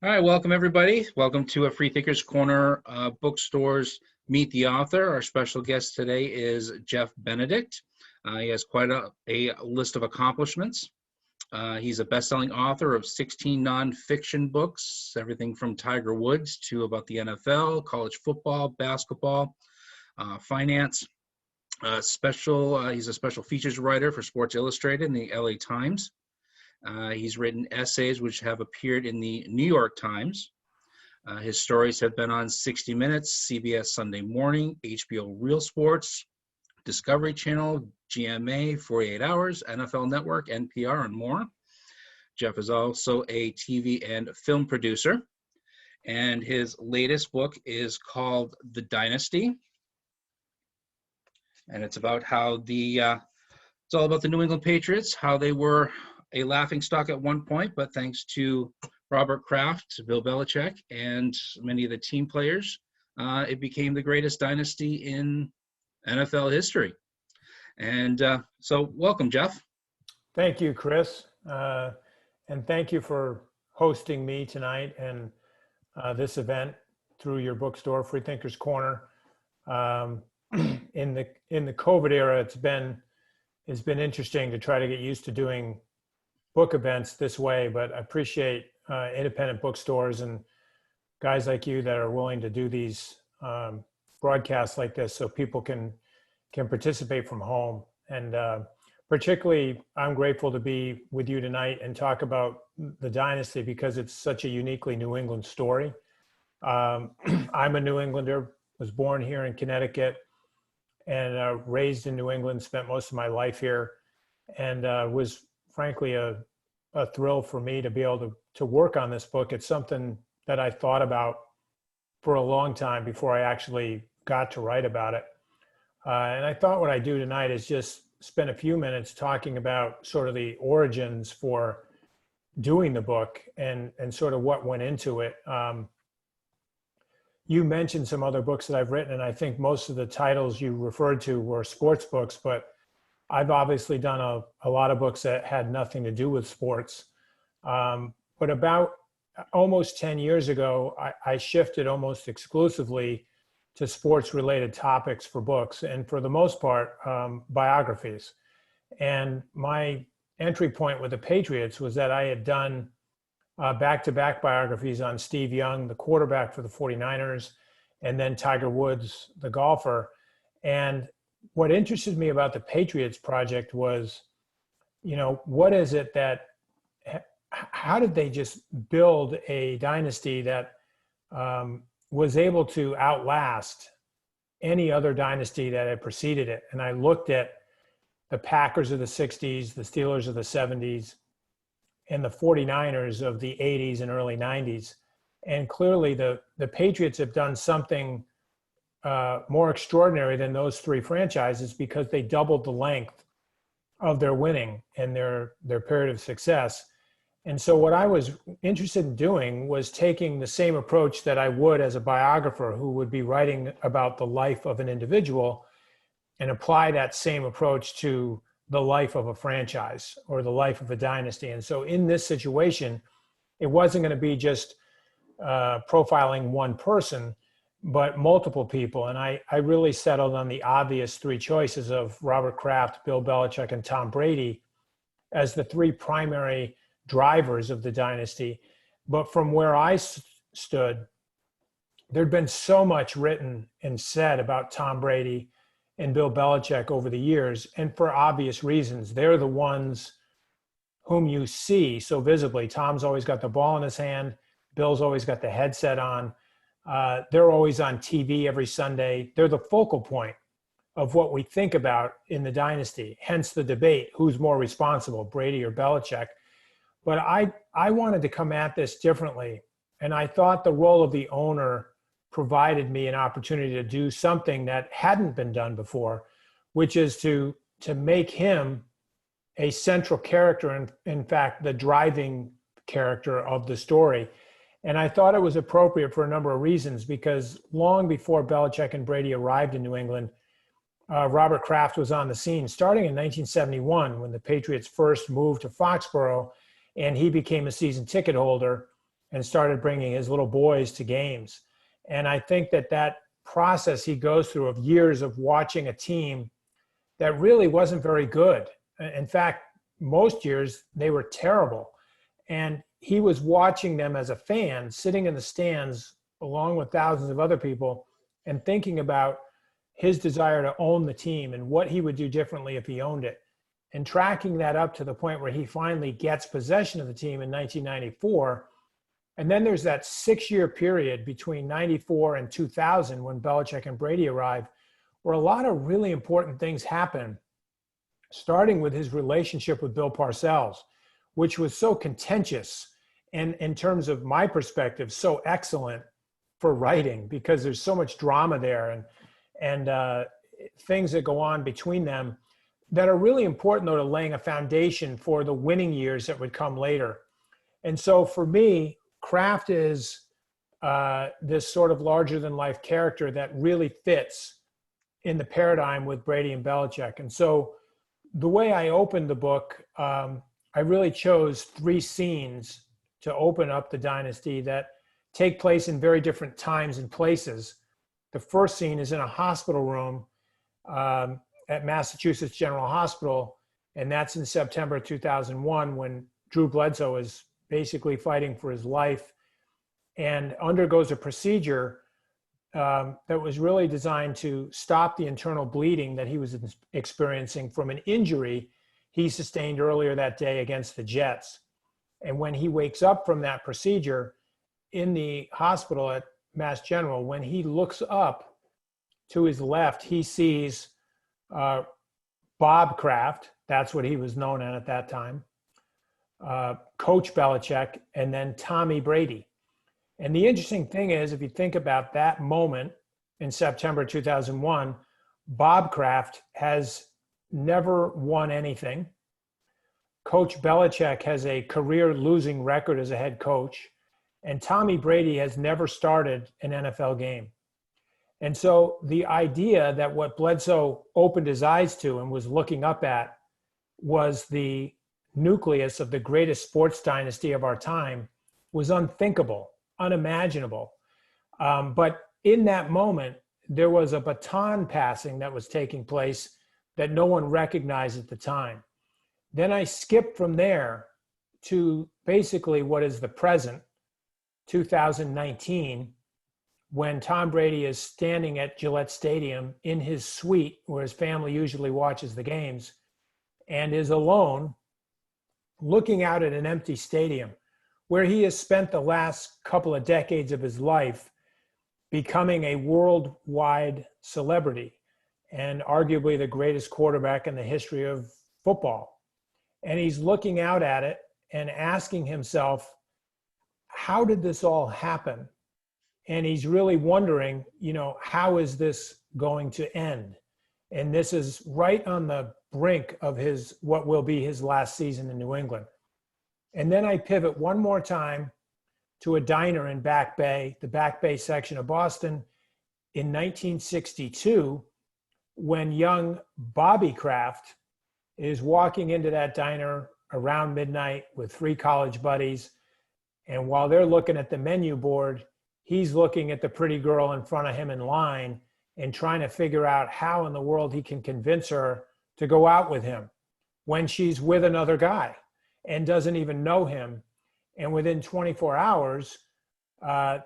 All right, welcome everybody. Welcome to a Free Thinkers Corner bookstores Meet the Author. Our special guest today is Jeff Benedict. He has quite a list of accomplishments. He's a best-selling author of 16 nonfiction books, everything from Tiger Woods to about the NFL, college football, basketball, finance. He's a special features writer for Sports Illustrated and the LA Times. He's written essays which have appeared in the New York Times. His stories have been on 60 Minutes, CBS Sunday Morning, HBO Real Sports, Discovery Channel, GMA, 48 Hours, NFL Network, NPR, and more. Jeff is also a TV and film producer, and his latest book is called The Dynasty, and it's about how it's all about the New England Patriots, how they were a laughingstock at one point, but thanks to Robert Kraft, Bill Belichick, and many of the team players, it became the greatest dynasty in NFL history. And so welcome, Jeff. Thank you, Chris. And thank you for hosting me tonight and this event through your bookstore, Free Thinkers Corner. In the COVID era, it's been interesting to try to get used to doing book events this way, but I appreciate independent bookstores and guys like you that are willing to do these broadcasts like this so people can participate from home. And particularly, I'm grateful to be with you tonight and talk about the Dynasty because it's such a uniquely New England story. I'm a New Englander, was born here in Connecticut and raised in New England, spent most of my life here, and was frankly a thrill for me to be able to work on this book. It's something that I thought about for a long time before I actually got to write about it. And I thought what I'd do tonight is just spend a few minutes talking about sort of the origins for doing the book and sort of what went into it. You mentioned some other books that I've written, and I think most of the titles you referred to were sports books, but I've obviously done a lot of books that had nothing to do with sports. But about almost 10 years ago, I shifted almost exclusively to sports-related topics for books, and for the most part, biographies. And my entry point with the Patriots was that I had done back-to-back biographies on Steve Young, the quarterback for the 49ers, and then Tiger Woods, the golfer. And what interested me about the Patriots project was, what is it how did they just build a dynasty that was able to outlast any other dynasty that had preceded it? And I looked at the Packers of the 60s, the Steelers of the 70s, and the 49ers of the 80s and early 90s. And clearly the Patriots have done something more extraordinary than those three franchises because they doubled the length of their winning and their period of success. And so what I was interested in doing was taking the same approach that I would as a biographer who would be writing about the life of an individual and apply that same approach to the life of a franchise or the life of a dynasty. And so in this situation, it wasn't going to be just profiling one person, but multiple people. And I really settled on the obvious three choices of Robert Kraft, Bill Belichick, and Tom Brady as the three primary drivers of the dynasty. But from where I stood, there'd been so much written and said about Tom Brady and Bill Belichick over the years, and for obvious reasons. They're the ones whom you see so visibly. Tom's always got the ball in his hand. Bill's always got the headset on. They're always on TV every Sunday. They're the focal point of what we think about in the dynasty, hence the debate, who's more responsible, Brady or Belichick. But I wanted to come at this differently, and I thought the role of the owner provided me an opportunity to do something that hadn't been done before, which is to make him a central character, and in fact, the driving character of the story. And I thought it was appropriate for a number of reasons, because long before Belichick and Brady arrived in New England, Robert Kraft was on the scene, starting in 1971 when the Patriots first moved to Foxborough, and he became a season ticket holder and started bringing his little boys to games. And I think that process he goes through of years of watching a team that really wasn't very good. In fact, most years they were terrible. And he was watching them as a fan, sitting in the stands along with thousands of other people, and thinking about his desire to own the team and what he would do differently if he owned it. And tracking that up to the point where he finally gets possession of the team in 1994. And then there's that 6-year period between 94 and 2000 when Belichick and Brady arrived, where a lot of really important things happen, starting with his relationship with Bill Parcells, which was so contentious and, in terms of my perspective, so excellent for writing, because there's so much drama there and things that go on between them that are really important, though, to laying a foundation for the winning years that would come later. And so for me, Kraft is this sort of larger than life character that really fits in the paradigm with Brady and Belichick. And so the way I opened the book, I really chose 3 scenes to open up the dynasty that take place in very different times and places. The first scene is in a hospital room at Massachusetts General Hospital, and that's in September 2001 when Drew Bledsoe is basically fighting for his life and undergoes a procedure that was really designed to stop the internal bleeding that he was experiencing from an injury he sustained earlier that day against the Jets. And when he wakes up from that procedure in the hospital at Mass General, when he looks up to his left, he sees Bob Kraft, that's what he was known at that time, Coach Belichick, and then Tommy Brady. And the interesting thing is, if you think about that moment in September 2001, Bob Kraft has never won anything. Coach Belichick has a career losing record as a head coach. And Tommy Brady has never started an NFL game. And so the idea that what Bledsoe opened his eyes to and was looking up at was the nucleus of the greatest sports dynasty of our time was unthinkable, unimaginable. But in that moment, there was a baton passing that was taking place that no one recognized at the time. Then I skipped from there to basically what is the present, 2019, when Tom Brady is standing at Gillette Stadium in his suite where his family usually watches the games and is alone looking out at an empty stadium where he has spent the last couple of decades of his life becoming a worldwide celebrity and arguably the greatest quarterback in the history of football. And he's looking out at it and asking himself, how did this all happen? And he's really wondering, how is this going to end? And this is right on the brink of what will be his last season in New England. And then I pivot one more time to a diner in Back Bay, the Back Bay section of Boston, in 1962, when young Bobby Kraft is walking into that diner around midnight with 3 college buddies. And while they're looking at the menu board, he's looking at the pretty girl in front of him in line and trying to figure out how in the world he can convince her to go out with him when she's with another guy and doesn't even know him. And within 24 hours,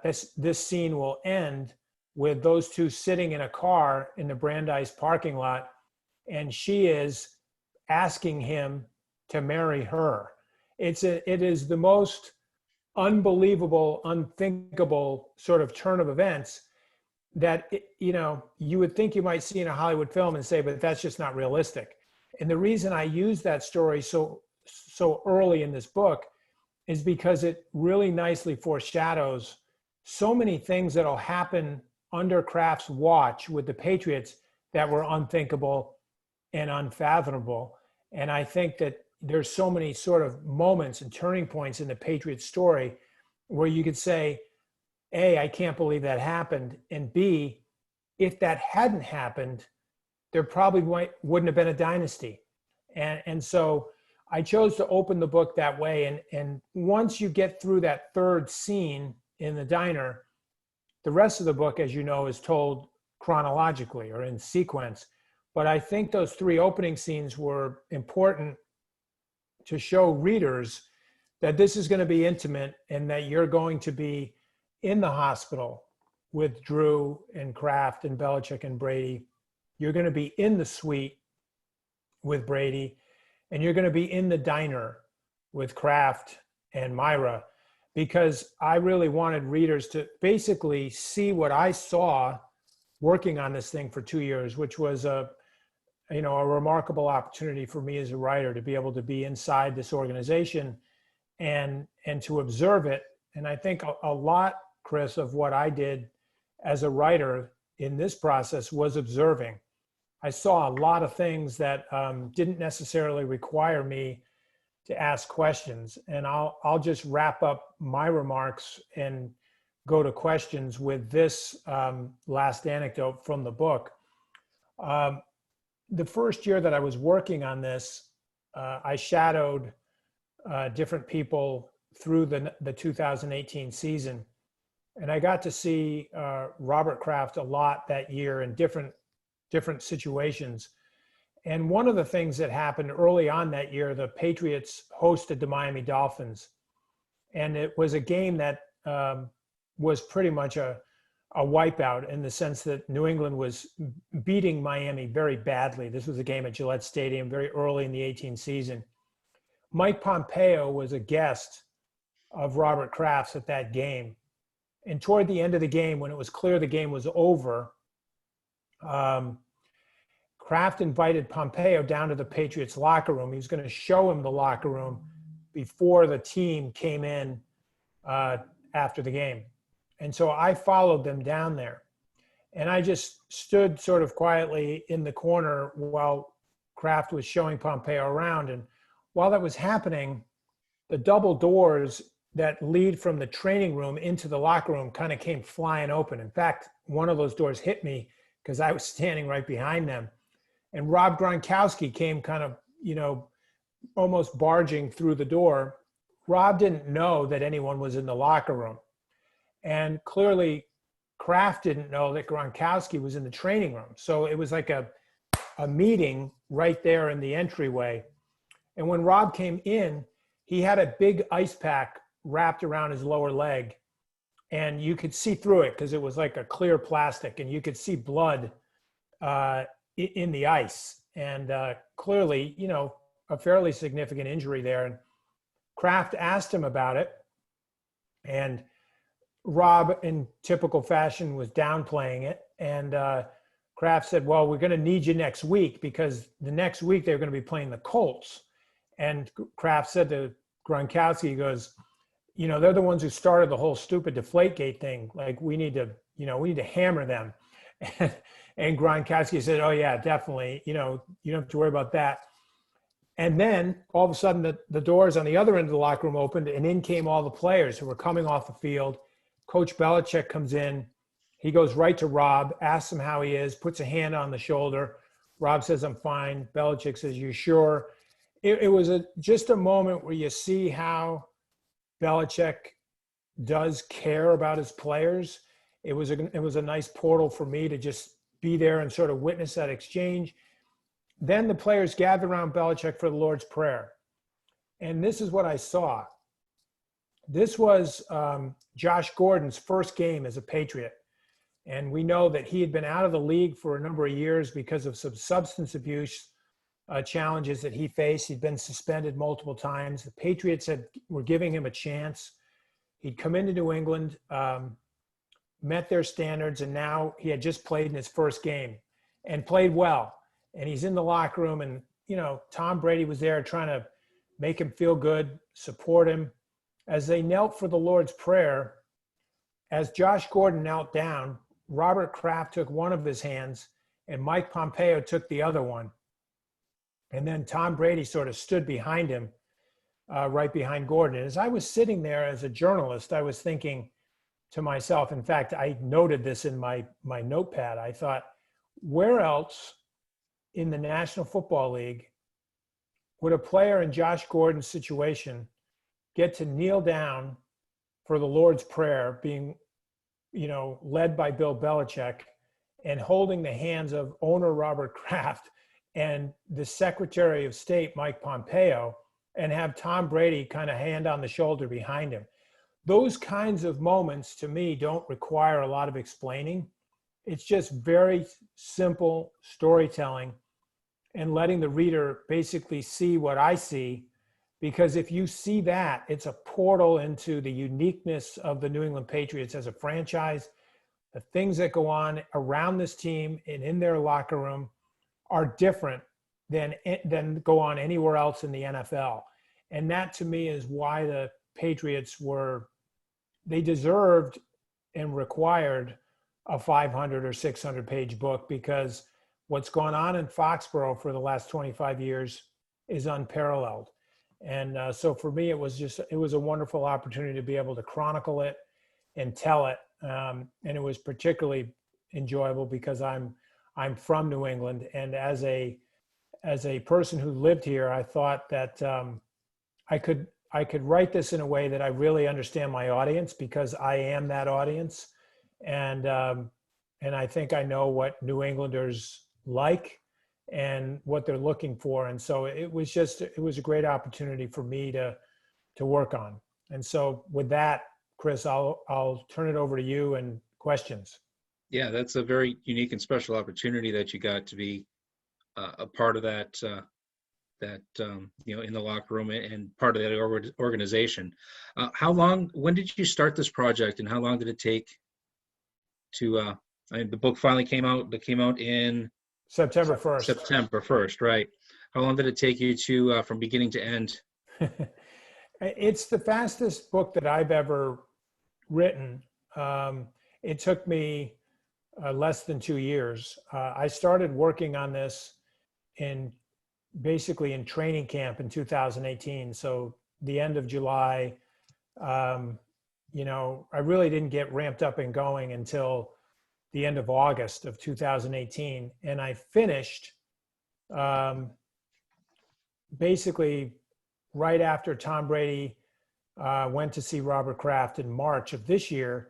this scene will end with those two sitting in a car in the Brandeis parking lot, and she is asking him to marry her. It is the most unbelievable, unthinkable sort of turn of events that, you would think you might see in a Hollywood film and say, but that's just not realistic. And the reason I use that story so early in this book is because it really nicely foreshadows so many things that'll happen under Kraft's watch with the Patriots that were unthinkable and unfathomable. And I think that there's so many sort of moments and turning points in the Patriots story where you could say, A, I can't believe that happened. And B, if that hadn't happened, there probably wouldn't have been a dynasty. And so I chose to open the book that way. And once you get through that third scene in the diner, the rest of the book, as you know, is told chronologically or in sequence. But I think those three opening scenes were important to show readers that this is going to be intimate and that you're going to be in the hospital with Drew and Kraft and Belichick and Brady. You're going to be in the suite with Brady, and you're going to be in the diner with Kraft and Myra, because I really wanted readers to basically see what I saw working on this thing for 2 years, which was a remarkable opportunity for me as a writer to be able to be inside this organization and to observe it. And I think a lot, Chris, of what I did as a writer in this process was observing. I saw a lot of things that didn't necessarily require me to ask questions. And I'll just wrap up my remarks and go to questions with this last anecdote from the book. The first year that I was working on this, I shadowed different people through the 2018 season. And I got to see Robert Kraft a lot that year in different situations. And one of the things that happened early on that year, the Patriots hosted the Miami Dolphins. And it was a game that was pretty much a wipeout in the sense that New England was beating Miami very badly. This was a game at Gillette Stadium very early in the 18 season. Mike Pompeo was a guest of Robert Kraft's at that game. And toward the end of the game, when it was clear the game was over, Kraft invited Pompeo down to the Patriots locker room. He was going to show him the locker room before the team came in after the game. And so I followed them down there. And I just stood sort of quietly in the corner while Kraft was showing Pompeo around. And while that was happening, the double doors that lead from the training room into the locker room kind of came flying open. In fact, one of those doors hit me because I was standing right behind them. And Rob Gronkowski came kind of, almost barging through the door. Rob didn't know that anyone was in the locker room. And clearly, Kraft didn't know that Gronkowski was in the training room. So it was like a meeting right there in the entryway. And when Rob came in, he had a big ice pack wrapped around his lower leg. And you could see through it because it was like a clear plastic. And you could see blood in the ice. And clearly, a fairly significant injury there. And Kraft asked him about it. And Rob, in typical fashion, was downplaying it. And Kraft said, well, we're going to need you next week because the next week they're going to be playing the Colts. And Kraft said to Gronkowski, he goes, they're the ones who started the whole stupid Deflategate thing. Like, we need to hammer them. And Gronkowski said, oh, yeah, definitely. You don't have to worry about that. And then all of a sudden the doors on the other end of the locker room opened and in came all the players who were coming off the field. Coach Belichick comes in. He goes right to Rob, asks him how he is, puts a hand on the shoulder. Rob says, I'm fine. Belichick says, you sure? It was just a moment where you see how Belichick does care about his players. It was a nice portal for me to just be there and sort of witness that exchange. Then the players gathered around Belichick for the Lord's Prayer. And this is what I saw. This was Josh Gordon's first game as a Patriot. And we know that he had been out of the league for a number of years because of some substance abuse challenges that he faced. He'd been suspended multiple times. The Patriots were giving him a chance. He'd come into New England, met their standards, and now he had just played in his first game and played well. And he's in the locker room, and, Tom Brady was there trying to make him feel good, support him. As they knelt for the Lord's Prayer, as Josh Gordon knelt down, Robert Kraft took one of his hands and Mike Pompeo took the other one. And then Tom Brady sort of stood behind him, right behind Gordon. And as I was sitting there as a journalist, I was thinking to myself, in fact, I noted this in my notepad. I thought, where else in the National Football League would a player in Josh Gordon's situation get to kneel down for the Lord's Prayer, being, led by Bill Belichick and holding the hands of owner Robert Kraft and the Secretary of State, Mike Pompeo, and have Tom Brady kind of hand on the shoulder behind him? Those kinds of moments, to me, don't require a lot of explaining. It's just very simple storytelling and letting the reader basically see what I see. Because if you see that, it's a portal into the uniqueness of the New England Patriots as a franchise. The things that go on around this team and in their locker room are different than go on anywhere else in the NFL. And that, to me, is why the Patriots they deserved and required a 500 or 600 page book, because what's gone on in Foxborough for the last 25 years is unparalleled. And so for me, it was a wonderful opportunity to be able to chronicle it and tell it. And it was particularly enjoyable because I'm from New England. And as a person who lived here, I thought that I could write this in a way that I really understand my audience, because I am that audience. And I think I know what New Englanders like and what they're looking for. And so it was a great opportunity for me to work on. And so with that, Chris, I'll turn it over to you and questions. Yeah, that's a very unique and special opportunity that you got to be a part of that, in the locker room and part of that organization. When did you start this project, and how long did it take to, the book finally came out, in September 1st. September 1st, right. How long did it take you to, from beginning to end? It's the fastest book that I've ever written. It took me less than 2 years. I started working on this basically in training camp in 2018. So the end of July, I really didn't get ramped up and going until the end of August of 2018. And I finished basically right after Tom Brady went to see Robert Kraft in March of this year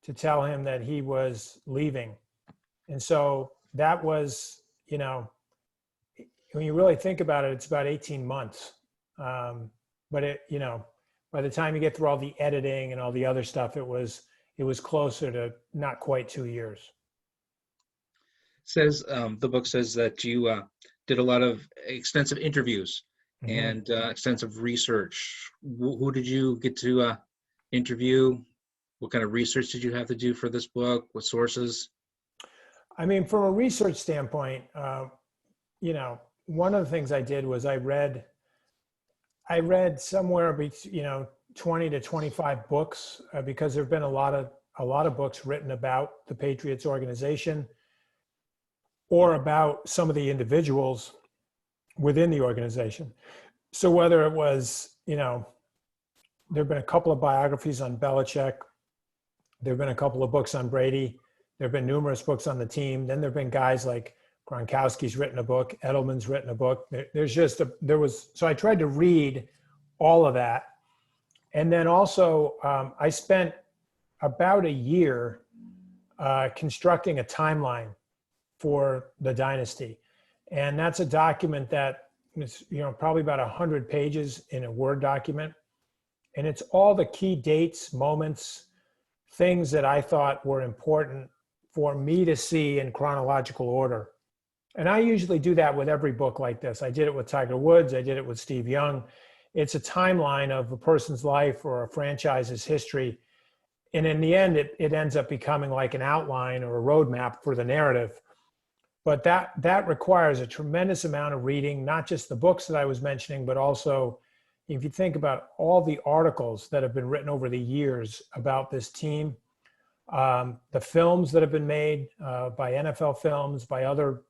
to tell him that he was leaving. And so that was, when you really think about it, it's about 18 months. But by the time you get through all the editing and all the other stuff, it was closer to not quite 2 years. Says the book says that you did a lot of extensive interviews and extensive research. Who did you get to interview? What kind of research did you have to do for this book? What sources? I mean, from a research standpoint, one of the things I did was I read somewhere between 20 to 25 books because there've been a lot of books written about the Patriots organization or about some of the individuals within the organization. So whether it was, there've been a couple of biographies on Belichick, there've been a couple of books on Brady, there've been numerous books on the team. Then there've been guys like Gronkowski's written a book, Edelman's written a book. So I tried to read all of that. And then also I spent about a year constructing a timeline for the Dynasty. And that's a document that is, probably about 100 pages in a Word document. And it's all the key dates, moments, things that I thought were important for me to see in chronological order. And I usually do that with every book like this. I did it with Tiger Woods. I did it with Steve Young. It's a timeline of a person's life or a franchise's history. And in the end, it ends up becoming like an outline or a roadmap for the narrative. But that requires a tremendous amount of reading, not just the books that I was mentioning, but also if you think about all the articles that have been written over the years about this team, the films that have been made by NFL Films, by other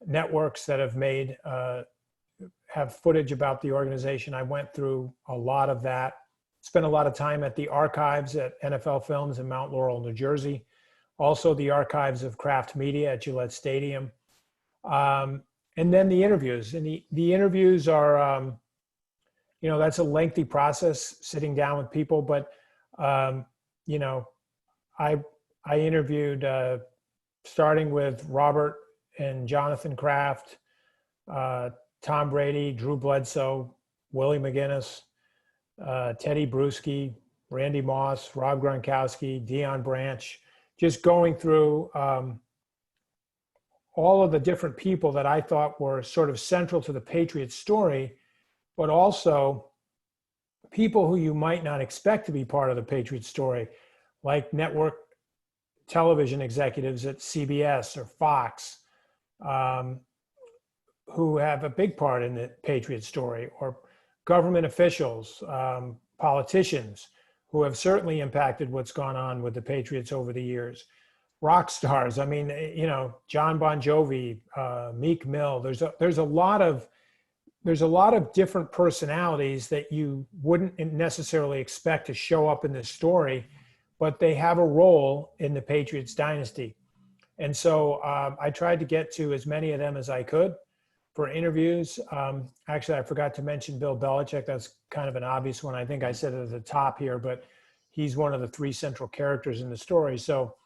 networks that have footage about the organization. I went through a lot of that. Spent a lot of time at the archives at NFL Films in Mount Laurel, New Jersey. Also the archives of Kraft Media at Gillette Stadium. And and then the interviews, and the interviews are, that's a lengthy process, sitting down with people. But, you know, I interviewed, starting with Robert and Jonathan Kraft, Tom Brady, Drew Bledsoe, Willie McGinnis, Teddy Bruschi, Randy Moss, Rob Gronkowski, Deion Branch, just going through all of the different people that I thought were sort of central to the Patriots story, but also people who you might not expect to be part of the Patriots story, like network television executives at CBS or Fox, who have a big part in the Patriots story, or government officials, politicians who have certainly impacted what's gone on with the Patriots over the years. Rock stars. I mean, John Bon Jovi, Meek Mill. There's a lot of different personalities that you wouldn't necessarily expect to show up in this story, but they have a role in the Patriots dynasty. And so I tried to get to as many of them as I could for interviews. Actually, I forgot to mention Bill Belichick. That's kind of an obvious one. I think I said it at the top here, but he's one of the three central characters in the story. So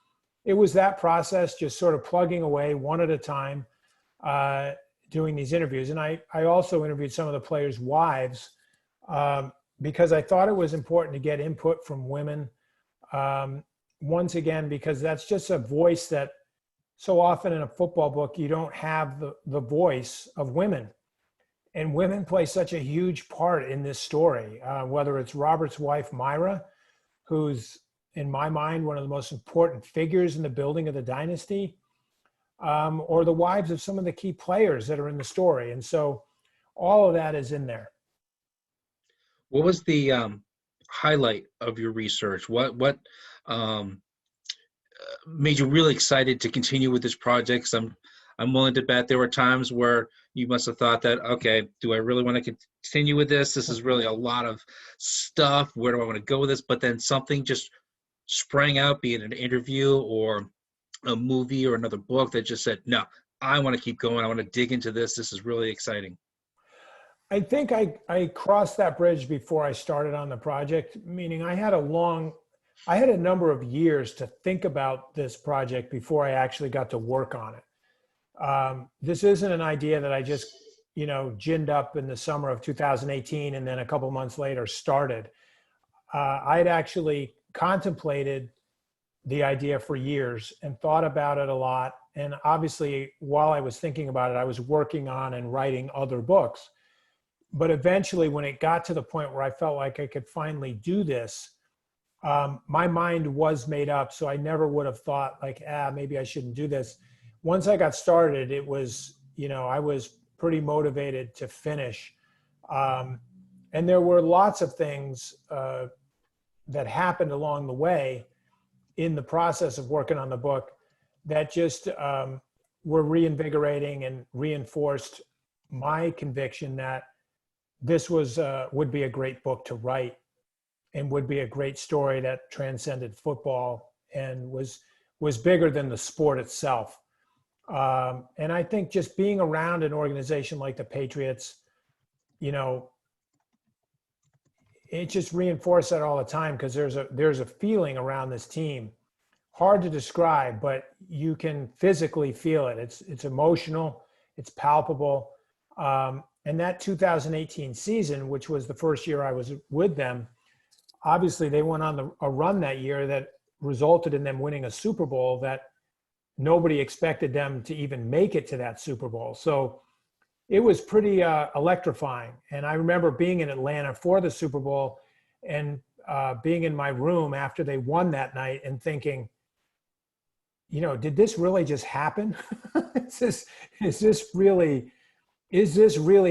it was that process, just sort of plugging away one at a time, doing these interviews. And I also interviewed some of the players' wives, because I thought it was important to get input from women. Once again, because that's just a voice that so often in a football book, you don't have the voice of women. And women play such a huge part in this story, whether it's Robert's wife, Myra, who's, in my mind, one of the most important figures in the building of the dynasty, or the wives of some of the key players that are in the story. And so all of that is in there. What was the highlight of your research? What made you really excited to continue with this project? 'Cause I'm willing to bet there were times where you must have thought that, okay, do I really want to continue with this? This is really a lot of stuff. Where do I want to go with this? But then something just sprang out, be it an interview or a movie or another book, that just said, no, I want to keep going. I want to dig into this. This is really exciting. I think I crossed that bridge before I started on the project, meaning I had a number of years to think about this project before I actually got to work on it. This isn't an idea that I just, ginned up in the summer of 2018 and then a couple months later started. I'd actually contemplated the idea for years and thought about it a lot. And obviously, while I was thinking about it, I was working on and writing other books. But eventually, when it got to the point where I felt like I could finally do this, my mind was made up. So I never would have thought like, maybe I shouldn't do this. Once I got started, it was, I was pretty motivated to finish. And there were lots of things that happened along the way in the process of working on the book that just were reinvigorating and reinforced my conviction that this would be a great book to write and would be a great story that transcended football and was bigger than the sport itself. And I think just being around an organization like the Patriots, it just reinforced that all the time, because there's a feeling around this team, hard to describe, but you can physically feel it. It's emotional, it's palpable. And that 2018 season, which was the first year I was with them, obviously they went on a run that year that resulted in them winning a Super Bowl that nobody expected them to even make it to that Super Bowl. So it was pretty electrifying. And I remember being in Atlanta for the Super Bowl and being in my room after they won that night and thinking, did this really just happen? Is this really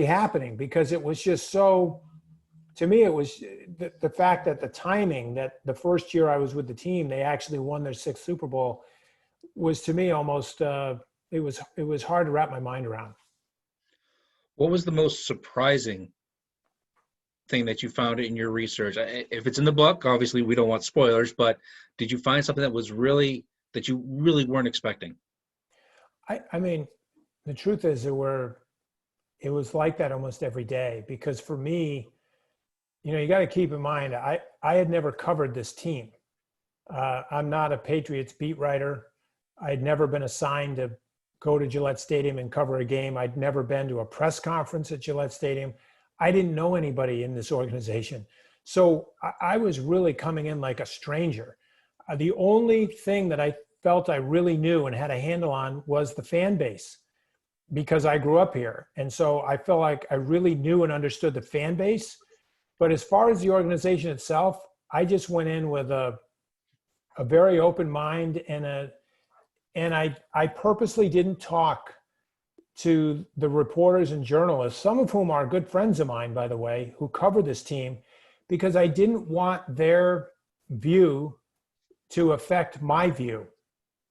happening? Because it was just so, to me, it was the fact that the timing, that the first year I was with the team, they actually won their 6th Super Bowl, was to me almost, it was hard to wrap my mind around. What was the most surprising thing that you found in your research? If it's in the book, obviously we don't want spoilers, but did you find something that you really weren't expecting? I mean, the truth is there were it was like that almost every day, because for me, you got to keep in mind, I had never covered this team. I'm not a Patriots beat writer. I'd never been assigned to go to Gillette Stadium and cover a game. I'd never been to a press conference at Gillette Stadium. I didn't know anybody in this organization. So I was really coming in like a stranger. The only thing that I felt I really knew and had a handle on was the fan base, because I grew up here. And so I felt like I really knew and understood the fan base. But as far as the organization itself, I just went in with a very open mind, and I purposely didn't talk to the reporters and journalists, some of whom are good friends of mine, by the way, who cover this team, because I didn't want their view to affect my view.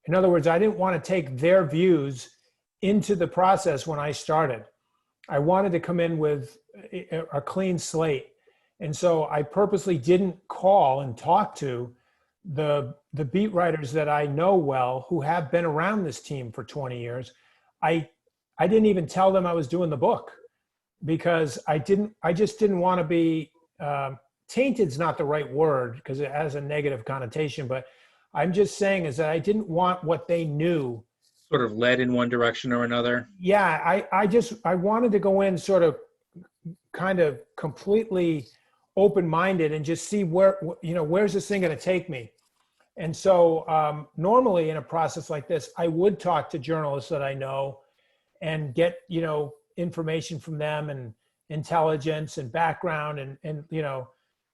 In other words, I didn't want to take their views into the process when I started. I wanted to come in with a clean slate. And so I purposely didn't call and talk to the beat writers that I know well, who have been around this team for 20 years. I didn't even tell them I was doing the book, because I just didn't want to be, tainted's not the right word because it has a negative connotation, but I'm just saying is that I didn't want what they knew Sort of led in one direction or another. Yeah, I wanted to go in sort of kind of completely open-minded and just see where's this thing going to take me. And so normally in a process like this, I would talk to journalists that I know and get, information from them and intelligence and background and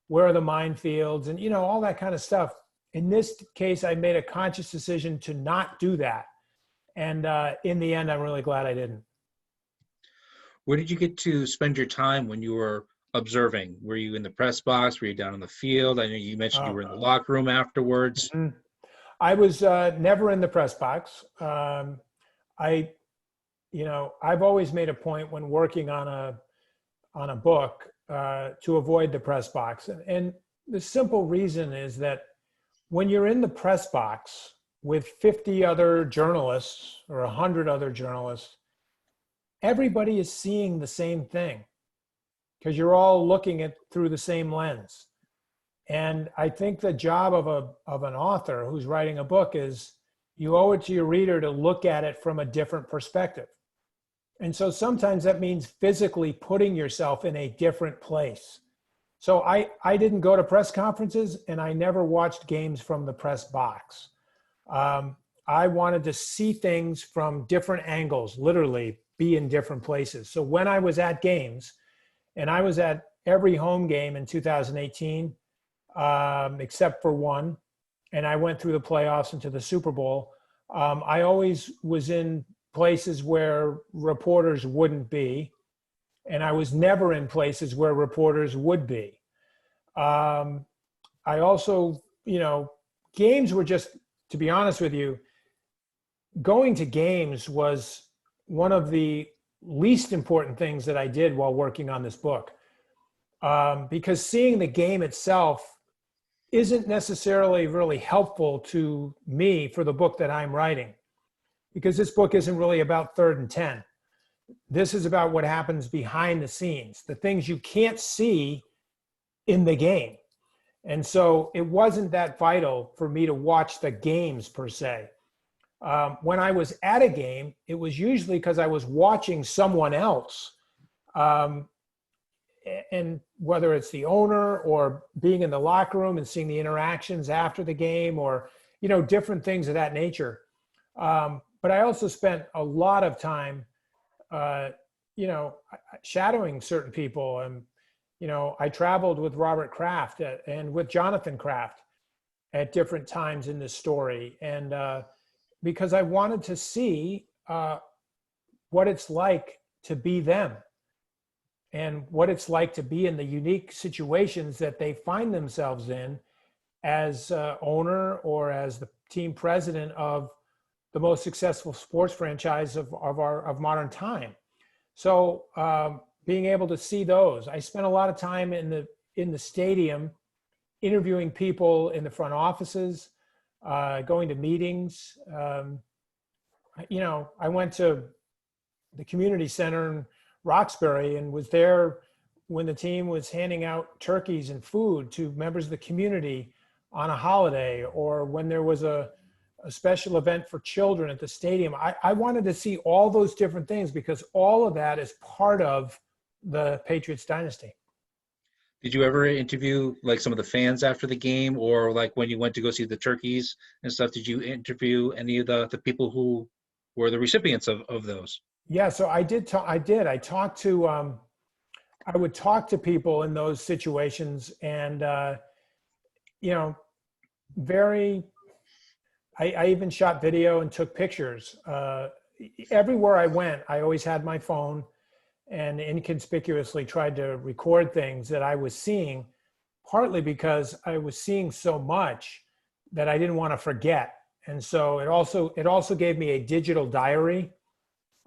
where are the minefields and, all that kind of stuff. In this case, I made a conscious decision to not do that. And in the end, I'm really glad I didn't. Where did you get to spend your time when you were observing? Were you in the press box? Were you down on the field? I know you mentioned you were in the locker room afterwards. Mm-hmm. I was never in the press box. I've always made a point when working on a book to avoid the press box. And the simple reason is that when you're in the press box with 50 other journalists or 100 other journalists, everybody is seeing the same thing because you're all looking at through the same lens. And I think the job of an author who's writing a book is you owe it to your reader to look at it from a different perspective. And so sometimes that means physically putting yourself in a different place. So I didn't go to press conferences and I never watched games from the press box. I wanted to see things from different angles, literally be in different places. So when I was at games, and I was at every home game in 2018, except for one, and I went through the playoffs into the Super Bowl, I always was in places where reporters wouldn't be, and I was never in places where reporters would be. I also, games were just, to be honest with you, going to games was one of the least important things that I did while working on this book. Because seeing the game itself isn't necessarily really helpful to me for the book that I'm writing. Because this book isn't really about 3rd and 10. This is about what happens behind the scenes, the things you can't see in the game. And so it wasn't that vital for me to watch the games per se. When I was at a game, it was usually because I was watching someone else. And whether it's the owner or being in the locker room and seeing the interactions after the game or, different things of that nature. But I also spent a lot of time, shadowing certain people. And, I traveled with Robert Kraft and with Jonathan Kraft at different times in this story. And because I wanted to see what it's like to be them and what it's like to be in the unique situations that they find themselves in as owner or as the team president of the most successful sports franchise of modern time. So being able to see those, I spent a lot of time in the stadium interviewing people in the front offices, going to meetings. I went to the community center and Roxbury and was there when the team was handing out turkeys and food to members of the community on a holiday, or when there was a special event for children at the stadium. I wanted to see all those different things because all of that is part of the Patriots dynasty. Did you ever interview like some of the fans after the game, or like when you went to go see the turkeys and stuff? Did you interview any of the people who were the recipients of those? Yeah, so I did. I talked to. I would talk to people in those situations, and very. I even shot video and took pictures. Everywhere I went, I always had my phone and inconspicuously tried to record things that I was seeing, partly because I was seeing so much that I didn't want to forget. And so it also gave me a digital diary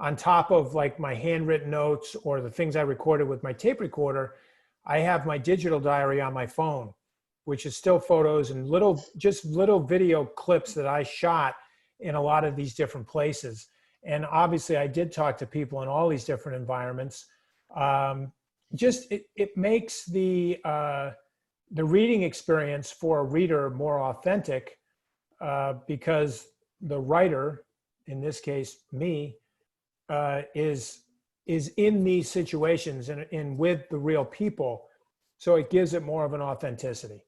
on top of like my handwritten notes or the things I recorded with my tape recorder. I have my digital diary on my phone, which is still photos and little video clips that I shot in a lot of these different places. And obviously I did talk to people in all these different environments. It makes the reading experience for a reader more authentic because the writer, in this case, me, is in these situations and with the real people. So it gives it more of an authenticity.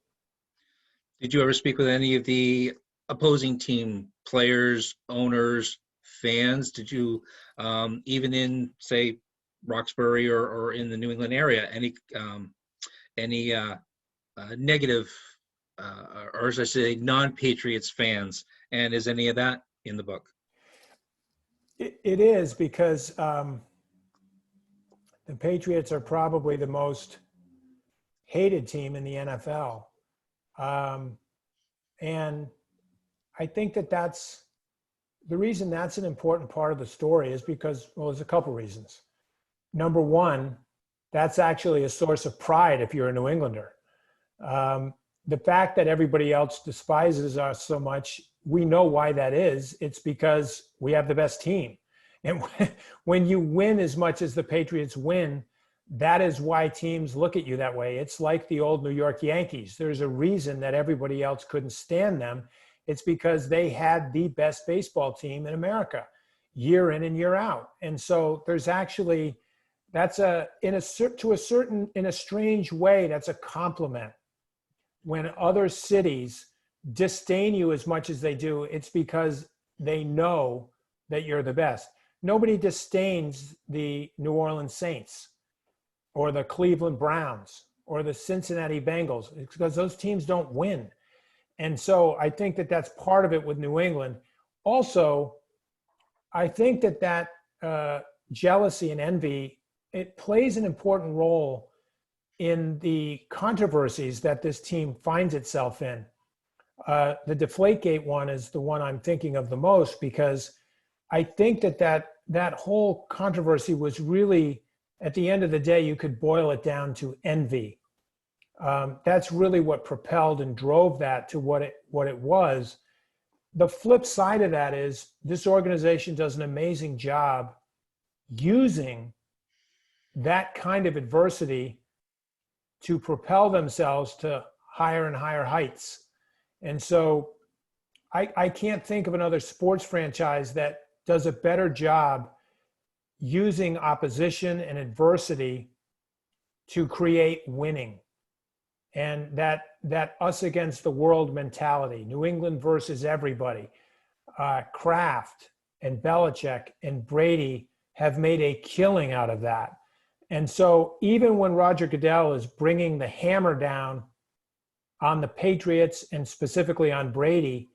Did you ever speak with any of the opposing team players, owners, fans? Did you, even in, say, Roxbury or in the New England area, any negative, or as I say, non-Patriots fans? And is any of that in the book? It is because the Patriots are probably the most hated team in the NFL. And I think that's the reason that's an important part of the story is because, well, there's a couple reasons. Number one, that's actually a source of pride if you're a New Englander. The fact that everybody else despises us so much, we know why that is. It's because we have the best team. And when you win as much as the Patriots win, that is why teams look at you that way. It's like the old New York Yankees. There's a reason that everybody else couldn't stand them. It's because they had the best baseball team in America year in and year out. And so there's actually, in a strange way, that's a compliment. When other cities disdain you as much as they do, it's because they know that you're the best. Nobody disdains the New Orleans Saints or the Cleveland Browns or the Cincinnati Bengals. It's because those teams don't win. And so I think that that's part of it with New England. Also, I think that jealousy and envy, it plays an important role in the controversies that this team finds itself in. The Deflategate one is the one I'm thinking of the most because I think that whole controversy was really, at the end of the day, you could boil it down to envy. That's really what propelled and drove that to what it was. The flip side of that is this organization does an amazing job using that kind of adversity to propel themselves to higher and higher heights. And so I can't think of another sports franchise that does a better job using opposition and adversity to create winning. And that us against the world mentality, New England versus everybody, Kraft and Belichick and Brady have made a killing out of that. And so even when Roger Goodell is bringing the hammer down on the Patriots and specifically on Brady,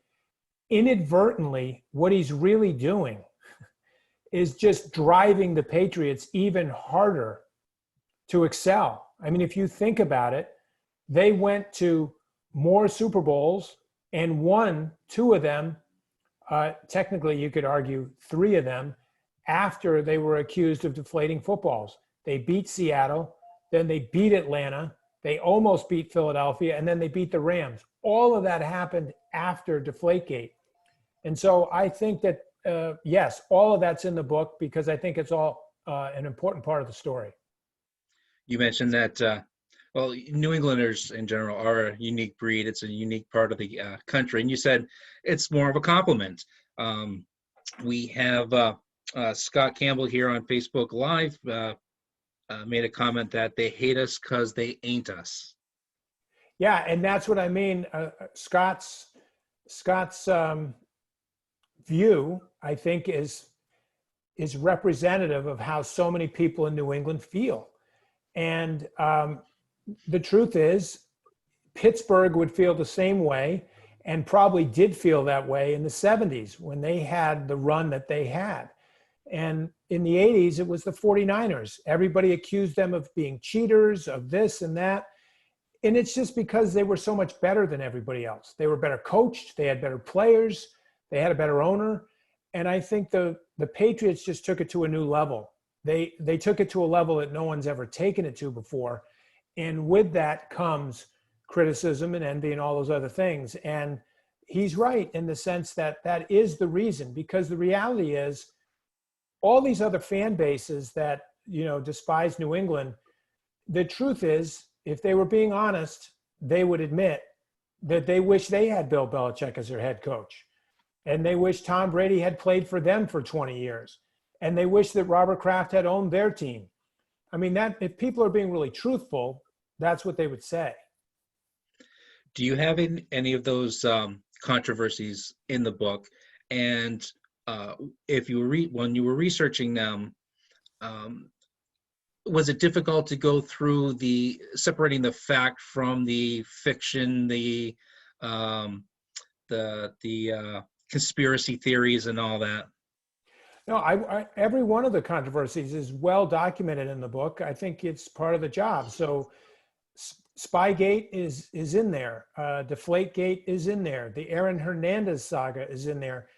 inadvertently, what he's really doing is just driving the Patriots even harder to excel. I mean, if you think about it, they went to more Super Bowls and won 2 of them, technically you could argue 3 of them, after they were accused of deflating footballs. They beat Seattle, then they beat Atlanta, they almost beat Philadelphia, and then they beat the Rams. All of that happened after Deflategate. And so I think that, yes, all of that's in the book because I think it's all an important part of the story. You mentioned that, well, New Englanders in general are a unique breed. It's a unique part of the country. And you said it's more of a compliment. We have Scott Campbell here on Facebook Live made a comment that they hate us because they ain't us. Yeah, and that's what I mean. Scott's view, I think, is representative of how so many people in New England feel. And the truth is, Pittsburgh would feel the same way, and probably did feel that way in the 70s when they had the run that they had. And in the 80s, it was the 49ers. Everybody accused them of being cheaters, of this and that. And it's just because they were so much better than everybody else. They were better coached. They had better players. They had a better owner. And I think the Patriots just took it to a new level. They took it to a level that no one's ever taken it to before. And with that comes criticism and envy and all those other things. And he's right in the sense that that is the reason, because the reality is all these other fan bases that, despise New England, the truth is, if they were being honest, they would admit that they wish they had Bill Belichick as their head coach. And they wish Tom Brady had played for them for 20 years. And they wish that Robert Kraft had owned their team. I mean, that if people are being really truthful, that's what they would say. Do you have any of those controversies in the book? And if you were when you were researching them, was it difficult to go through separating the fact from the fiction, the conspiracy theories and all that? No, every one of the controversies is well documented in the book. I think it's part of the job. So Spygate is in there. Deflategate is in there. The Aaron Hernandez saga is in there.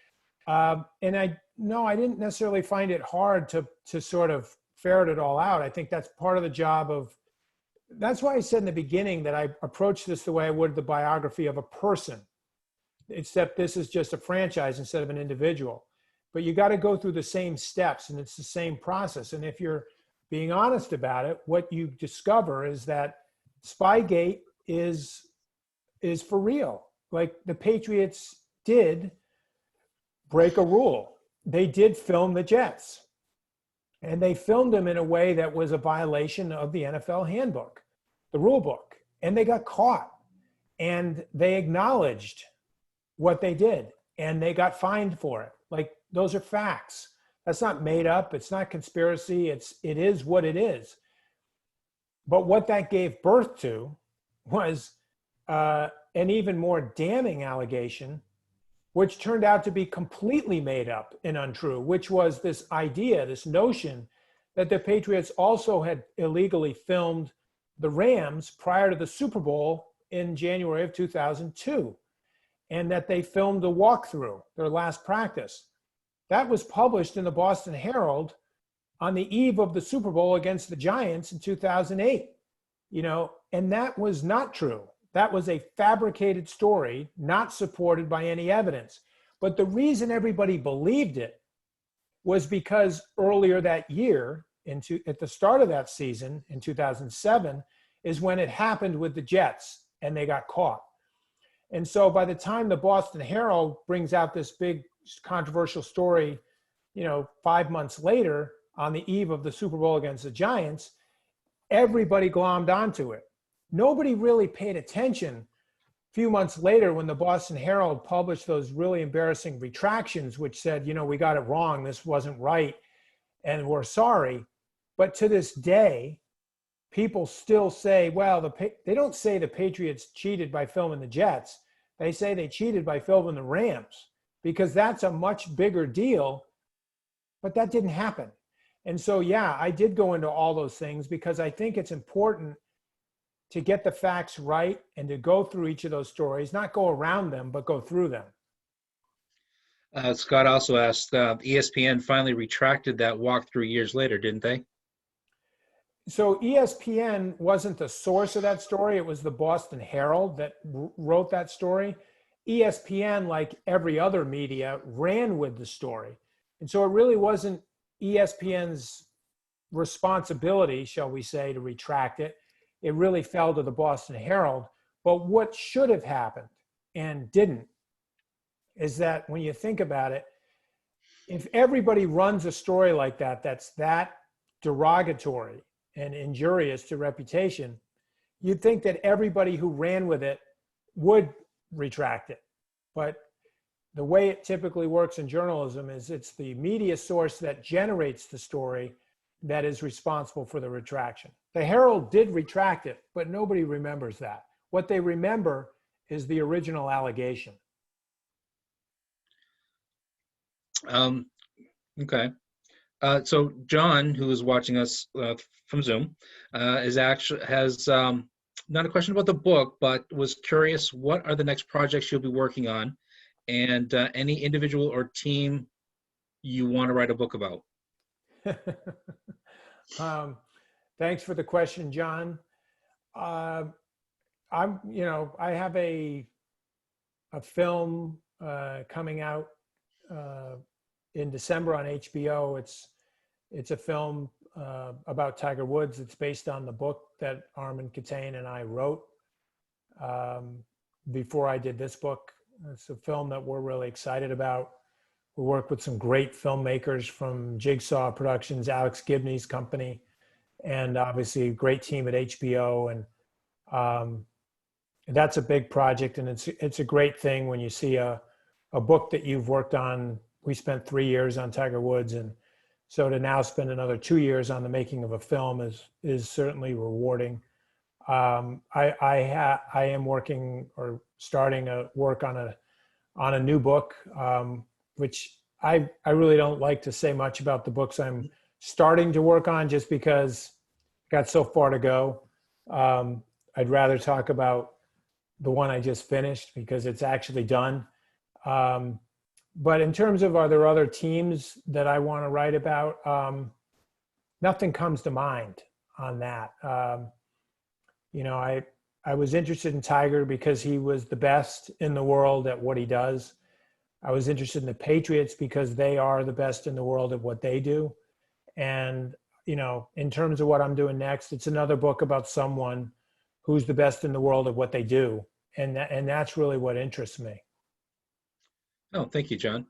And I didn't necessarily find it hard to sort of ferret it all out. I think that's part of the job that's why I said in the beginning that I approached this the way I would the biography of a person, except this is just a franchise instead of an individual. But you got to go through the same steps, and it's the same process. And if you're being honest about it, what you discover is that Spygate is for real. Like, the Patriots did break a rule. They did film the Jets. And they filmed them in a way that was a violation of the NFL handbook, the rule book. And they got caught. And they acknowledged what they did. And they got fined for it. Like, those are facts. That's not made up. It's not conspiracy. It is what it is. But what that gave birth to was an even more damning allegation, which turned out to be completely made up and untrue, which was this idea, this notion that the Patriots also had illegally filmed the Rams prior to the Super Bowl in January of 2002, and that they filmed the walkthrough, their last practice. That was published in the Boston Herald on the eve of the Super Bowl against the Giants in 2008, and that was not true. That was a fabricated story, not supported by any evidence. But the reason everybody believed it was because earlier that year, at the start of that season in 2007, is when it happened with the Jets and they got caught. And so by the time the Boston Herald brings out this big controversial story, 5 months later on the eve of the Super Bowl against the Giants, everybody glommed onto it. Nobody really paid attention a few months later when the Boston Herald published those really embarrassing retractions, which said, we got it wrong, this wasn't right, and we're sorry. But to this day, people still say, well, they don't say the Patriots cheated by filming the Jets. They say they cheated by filming the Rams, because that's a much bigger deal, but that didn't happen. And so, yeah, I did go into all those things because I think it's important to get the facts right and to go through each of those stories, not go around them, but go through them. Scott also asked, ESPN finally retracted that walkthrough years later, didn't they? So ESPN wasn't the source of that story. It was the Boston Herald that wrote that story. ESPN, like every other media, ran with the story. And so it really wasn't ESPN's responsibility, shall we say, to retract it. It really fell to the Boston Herald. But what should have happened and didn't is that when you think about it, if everybody runs a story like that, that's that derogatory and injurious to reputation, you'd think that everybody who ran with it would retract it. But the way it typically works in journalism is it's the media source that generates the story that is responsible for the retraction. The Herald did retract it, but nobody remembers that. What they remember is the original allegation. Okay. So John, who is watching us from Zoom, has not a question about the book, but was curious, what are the next projects you'll be working on, and any individual or team you want to write a book about? Thanks for the question, John. I have a film coming out in December on HBO. It's a film about Tiger Woods. It's based on the book that Armin Katane and I wrote before I did this book. It's a film that we're really excited about. We work with some great filmmakers from Jigsaw Productions, Alex Gibney's company, and obviously a great team at HBO. And that's a big project, and it's a great thing when you see a book that you've worked on. We spent 3 years on Tiger Woods, and so to now spend another 2 years on the making of a film is certainly rewarding. I am working or starting a work on a new book, which I really don't like to say much about the books I'm starting to work on, just because I got so far to go. I'd rather talk about the one I just finished because it's actually done. But in terms of, are there other teams that I want to write about? Nothing comes to mind on that. I was interested in Tiger because he was the best in the world at what he does. I was interested in the Patriots because they are the best in the world at what they do. And, in terms of what I'm doing next, it's another book about someone who's the best in the world at what they do. And that's really what interests me. Oh, thank you, John.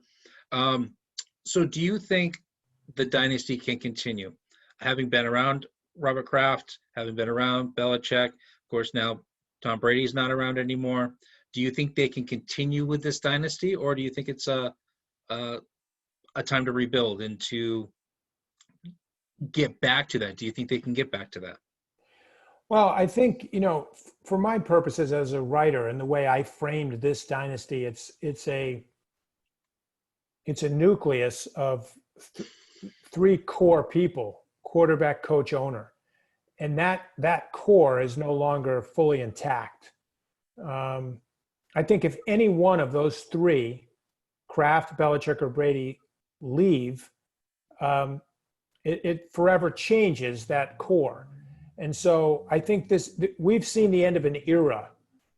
So do you think the dynasty can continue? Having been around Robert Kraft, having been around Belichick, of course, now Tom Brady's not around anymore. Do you think they can continue with this dynasty, or do you think it's a time to rebuild and to get back to that? Do you think they can get back to that? Well, I think, for my purposes as a writer and the way I framed this dynasty, it's a nucleus of three core people: quarterback, coach, owner. And that core is no longer fully intact. I think if any one of those three, Kraft, Belichick, or Brady, leave, it forever changes that core. And so I think we've seen the end of an era.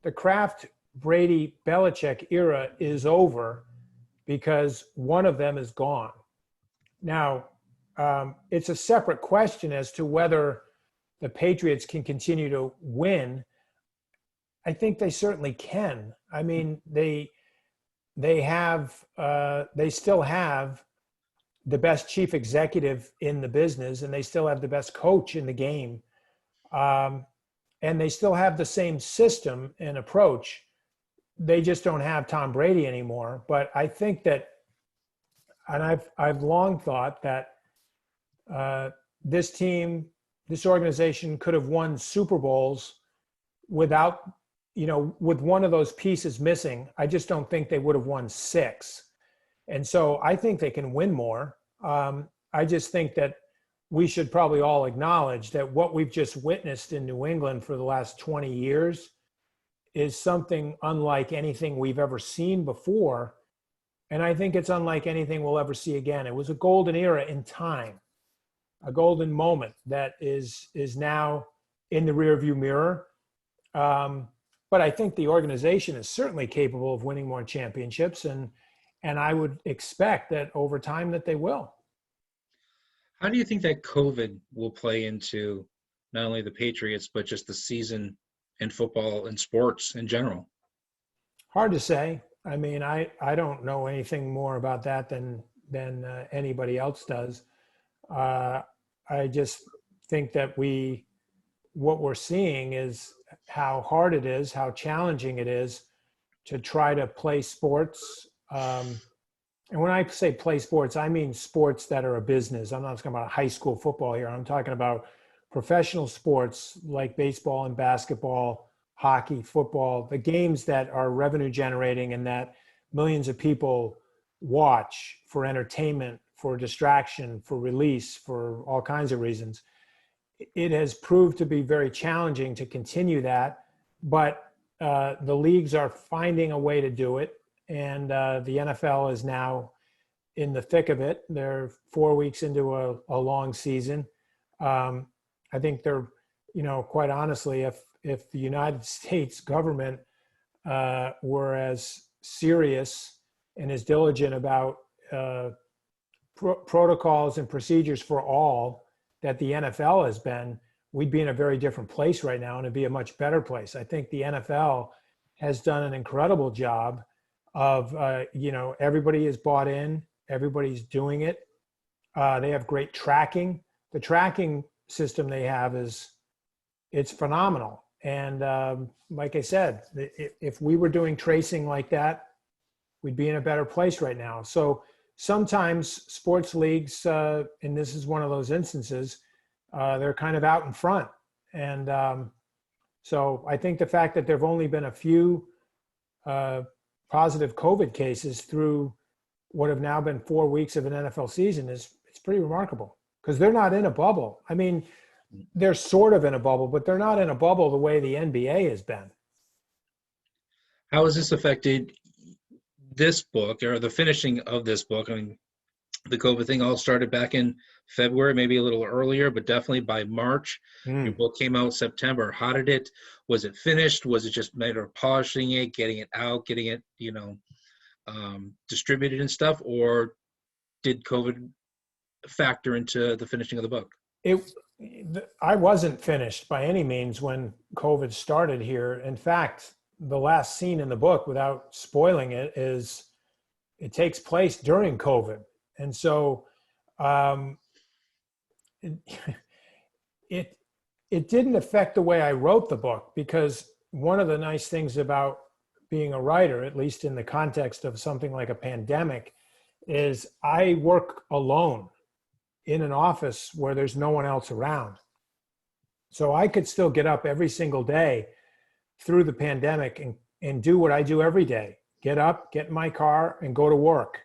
The Kraft, Brady, Belichick era is over because one of them is gone. Now, it's a separate question as to whether the Patriots can continue to win. I think they certainly can. I mean, they still have the best chief executive in the business, and they still have the best coach in the game. And they still have the same system and approach. They just don't have Tom Brady anymore. But I think that, and I've long thought that this organization could have won Super Bowls without, with one of those pieces missing. I just don't think they would have won 6. And so I think they can win more. I just think that we should probably all acknowledge that what we've just witnessed in New England for the last 20 years is something unlike anything we've ever seen before. And I think it's unlike anything we'll ever see again. It was a golden era in time, a golden moment that is now in the rearview mirror. But I think the organization is certainly capable of winning more championships, and I would expect that over time that they will. How do you think that COVID will play into not only the Patriots, but just the season in football and sports in general? Hard to say. I mean, I don't know anything more about that than anybody else does. Uh, I just think that what we're seeing is how hard it is, how challenging it is to try to play sports. And when I say play sports, I mean sports that are a business. I'm not talking about high school football here. I'm talking about professional sports like baseball and basketball, hockey, football, the games that are revenue generating and that millions of people watch for entertainment, for distraction, for release, for all kinds of reasons. It has proved to be very challenging to continue that, but the leagues are finding a way to do it. And the NFL is now in the thick of it. They're 4 weeks into a long season. I think they're, quite honestly, if the United States government were as serious and as diligent about protocols and procedures for all that the NFL has been, we'd be in a very different place right now, and it'd be a much better place. I think the NFL has done an incredible job of, everybody is bought in, everybody's doing it. They have great tracking. The tracking system they have it's phenomenal. And like I said, if we were doing tracing like that, we'd be in a better place right now. So sometimes sports leagues, and this is one of those instances, they're kind of out in front. And so I think the fact that there have only been a few positive COVID cases through what have now been 4 weeks of an NFL season it's pretty remarkable, because they're not in a bubble. I mean, they're sort of in a bubble, but they're not in a bubble the way the NBA has been. How has this affected this book or the finishing of this book? I mean, the COVID thing all started back in February, maybe a little earlier, but definitely by March. Your book came out September. How did it, was it finished? Was it just a matter of polishing it, getting it out, getting it, distributed and stuff? Or did COVID factor into the finishing of the book? I wasn't finished by any means when COVID started here. In fact, the last scene in the book, without spoiling it, is it takes place during COVID. And so it didn't affect the way I wrote the book, because one of the nice things about being a writer, at least in the context of something like a pandemic, is I work alone in an office where there's no one else around. So I could still get up every single day through the pandemic and do what I do every day. Get up, get in my car, and go to work.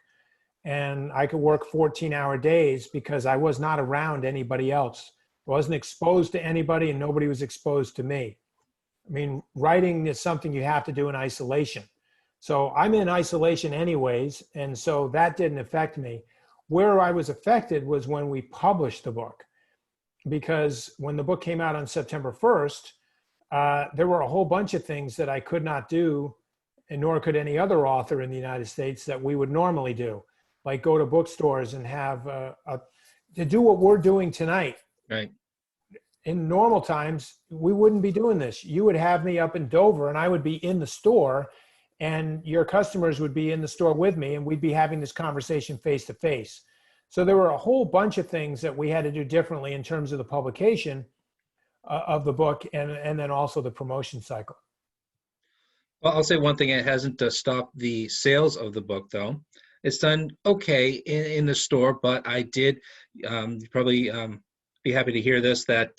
And I could work 14-hour days because I was not around anybody else. I wasn't exposed to anybody, and nobody was exposed to me. I mean, writing is something you have to do in isolation. So I'm in isolation anyways, and so that didn't affect me. Where I was affected was when we published the book, because when the book came out on September 1st, there were a whole bunch of things that I could not do, and nor could any other author in the United States, that we would normally do, like go to bookstores and have to do what we're doing tonight. Right. In normal times, we wouldn't be doing this. You would have me up in Dover, and I would be in the store, and your customers would be in the store with me, and we'd be having this conversation face to face. So there were a whole bunch of things that we had to do differently in terms of the publication of the book, and then also the promotion cycle. Well, I'll say one thing: it hasn't stopped the sales of the book, though. It's done okay in the store, but I did probably be happy to hear this, that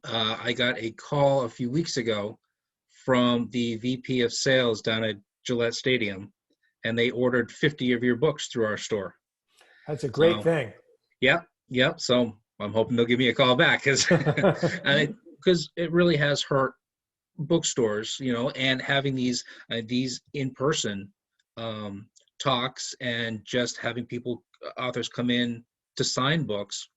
I got a call a few weeks ago from the VP of sales down at Gillette Stadium, and they ordered 50 of your books through our store. That's a great thing. Yeah. So I'm hoping they'll give me a call back, because it really has hurt bookstores, and having these in-person talks, and just having authors come in to sign books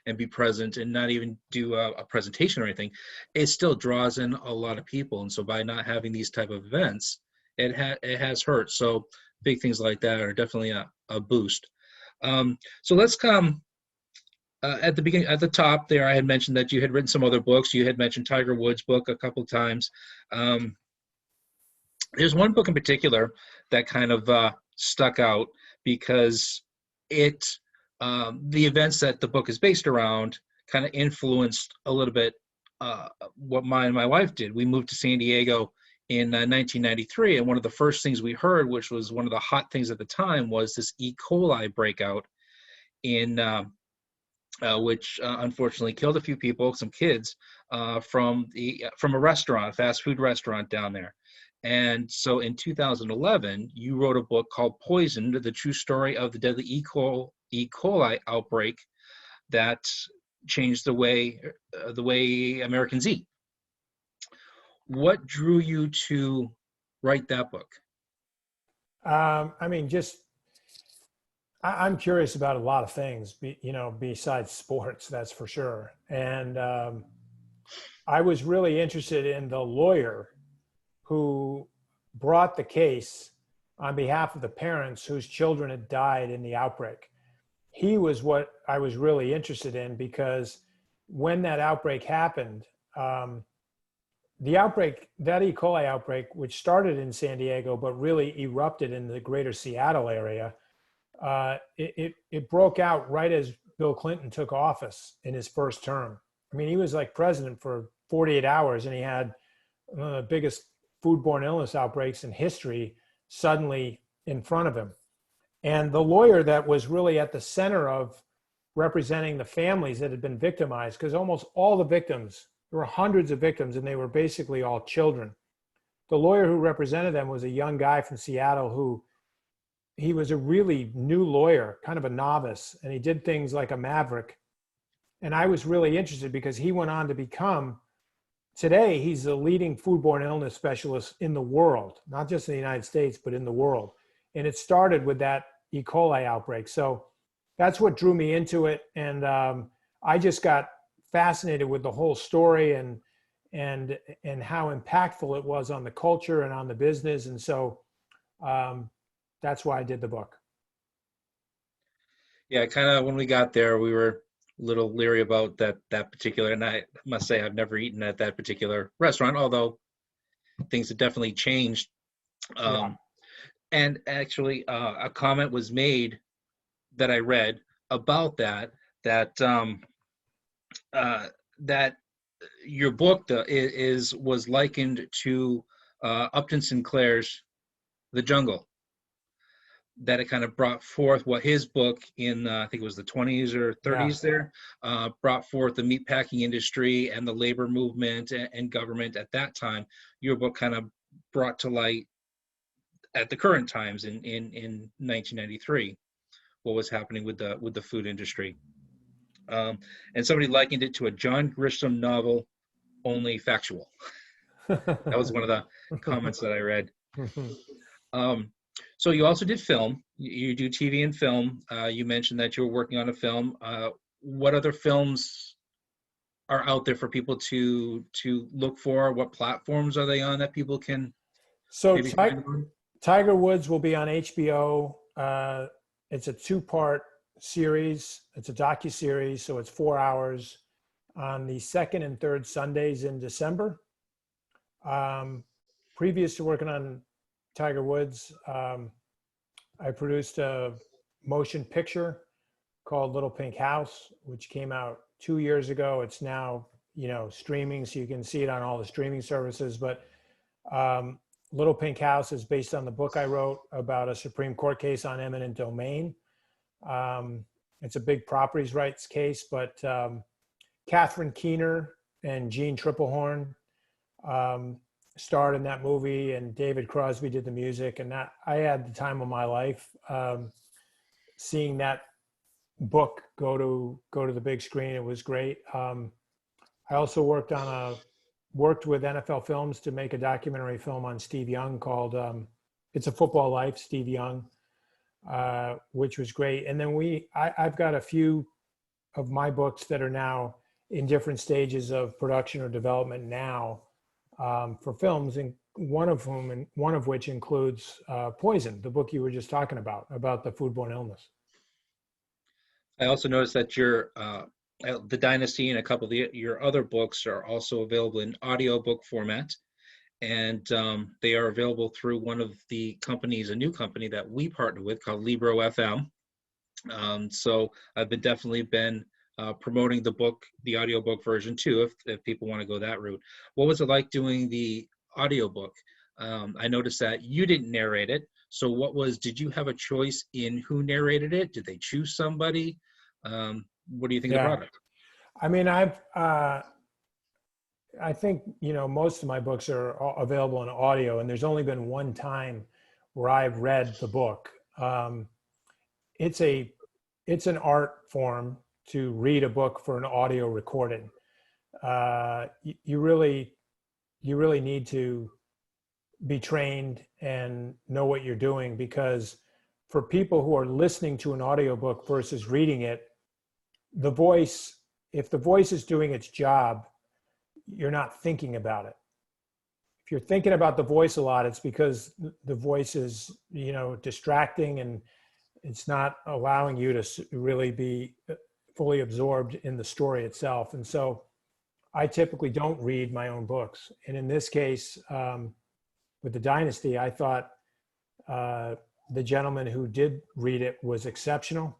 and be present, and not even do a presentation or anything, it still draws in a lot of people. And so by not having these type of events, it has hurt. So big things like that are definitely a boost. So let's come at the beginning, at the top there. I had mentioned that you had written some other books. You had mentioned Tiger Woods' book a couple of times. Um, there's one book in particular that kind of stuck out because it, the events that the book is based around, kind of influenced a little bit what my wife did. We moved to San Diego in 1993, and one of the first things we heard, which was one of the hot things at the time, was this E. coli breakout in which unfortunately killed a few people, some kids, from a restaurant, a fast food restaurant down there. And so in 2011, you wrote a book called Poisoned: The True Story of the Deadly E. coli Outbreak that changed the way Americans eat. What drew you to write that book? I mean, I'm curious about a lot of things, besides sports, that's for sure. And I was really interested in the lawyer who brought the case on behalf of the parents whose children had died in the outbreak. He was what I was really interested in, because when that outbreak happened, the outbreak, that E. coli outbreak, which started in San Diego but really erupted in the greater Seattle area, it broke out right as Bill Clinton took office in his first term. I mean, he was like president for 48 hours, and he had one of the biggest foodborne illness outbreaks in history suddenly in front of him. And the lawyer that was really at the center of representing the families that had been victimized, because almost all the victims, there were hundreds of victims, and they were basically all children. The lawyer who represented them was a young guy from Seattle who, he was a really new lawyer, kind of a novice, and he did things like a maverick. And I was really interested because he went on to become, today, he's the leading foodborne illness specialist in the world, not just in the United States, but in the world. And it started with that E. coli outbreak. So that's what drew me into it. And I just got fascinated with the whole story and how impactful it was on the culture and on the business. And so that's why I did the book. Yeah, kind of when we got there, we were a little leery about that particular, and I must say I've never eaten at that particular restaurant, although things have definitely changed. Yeah. Um, and actually, a comment was made that I read about that that your book was likened to Upton Sinclair's The Jungle. That it kind of brought forth what his book in I think it was the 20s or 30s there brought forth the meatpacking industry and the labor movement and government at that time. Your book kind of brought to light at the current times in 1993 what was happening with the food industry. And somebody likened it to a John Grisham novel, only factual. That was one of the comments that I read. So you also did film. You do TV and film. You mentioned that you were working on a film. What other films are out there for people to look for? What platforms are they on that people can So maybe find on? Tiger Woods will be on HBO. It's a two-part series. It's a docuseries, so it's 4 hours on the second and third Sundays in December. Previous to working on Tiger Woods, I produced a motion picture called Little Pink House, which came out 2 years ago. It's now, streaming, so you can see it on all the streaming services. But Little Pink House is based on the book I wrote about a Supreme Court case on eminent domain. It's a big properties rights case, but Catherine Keener and Jean Triplehorn starred in that movie, and David Crosby did the music, and that I had the time of my life seeing that book go to the big screen. It was great. I also worked with NFL Films to make a documentary film on Steve Young called It's a Football Life, Steve Young, which was great. And then I've got a few of my books that are now in different stages of production or development now for films, and one of which includes Poison, the book you were just talking about the foodborne illness. I also noticed that the Dynasty and a couple of your other books are also available in audiobook format. And they are available through one of the companies, a new company that we partner with called Libro FM. So I've definitely been promoting the book, the audiobook version too, if people want to go that route. What was it like doing the audiobook? I noticed that you didn't narrate it. So did you have a choice in who narrated it? Did they choose somebody? What do you think of the Yeah. product? I mean, I think, most of my books are available in audio, and there's only been one time where I've read the book. It's an art form to read a book for an audio recording. You really need to be trained and know what you're doing, because for people who are listening to an audiobook versus reading it, if the voice is doing its job, you're not thinking about it. If you're thinking about the voice a lot, it's because the voice is, distracting, and it's not allowing you to really be fully absorbed in the story itself. And so I typically don't read my own books. And in this case, with the Dynasty, I thought the gentleman who did read it was exceptional.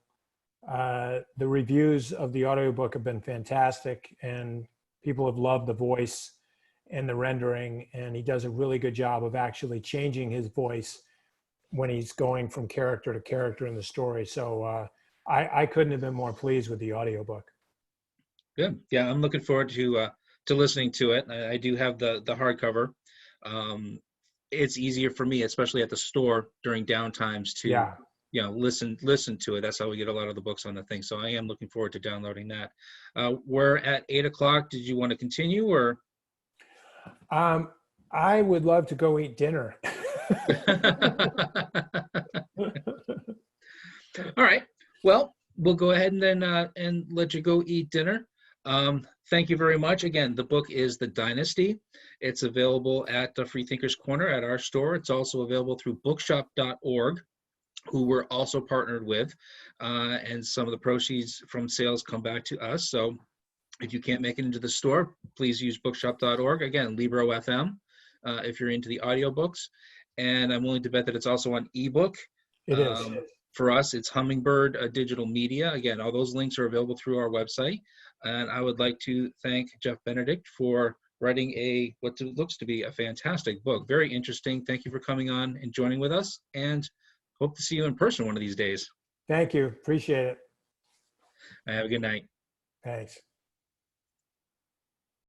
The reviews of the audiobook have been fantastic, and people have loved the voice and the rendering, and he does a really good job of actually changing his voice when he's going from character to character in the story. So I couldn't have been more pleased with the audiobook. Good. Yeah, I'm looking forward to listening to it. I do have the hardcover. It's easier for me, especially at the store during downtimes, to Yeah. listen to it. That's how we get a lot of the books on the thing. So I am looking forward to downloading that. We're at 8:00. Did you want to continue, or? I would love to go eat dinner. All right. Well, we'll go ahead and then and let you go eat dinner. Thank you very much. Again, the book is The Dynasty. It's available at the Freethinkers Corner at our store. It's also available through bookshop.org, who we're also partnered with. And some of the proceeds from sales come back to us. So if you can't make it into the store, please use bookshop.org. Again, Libro FM, if you're into the audiobooks. And I'm willing to bet that it's also on ebook. It is. For us, it's Hummingbird Digital Media. Again, all those links are available through our website. And I would like to thank Jeff Benedict for writing what looks to be a fantastic book. Very interesting. Thank you for coming on and joining with us, and hope to see you in person one of these days. Thank you. Appreciate it. Have a good night. Thanks.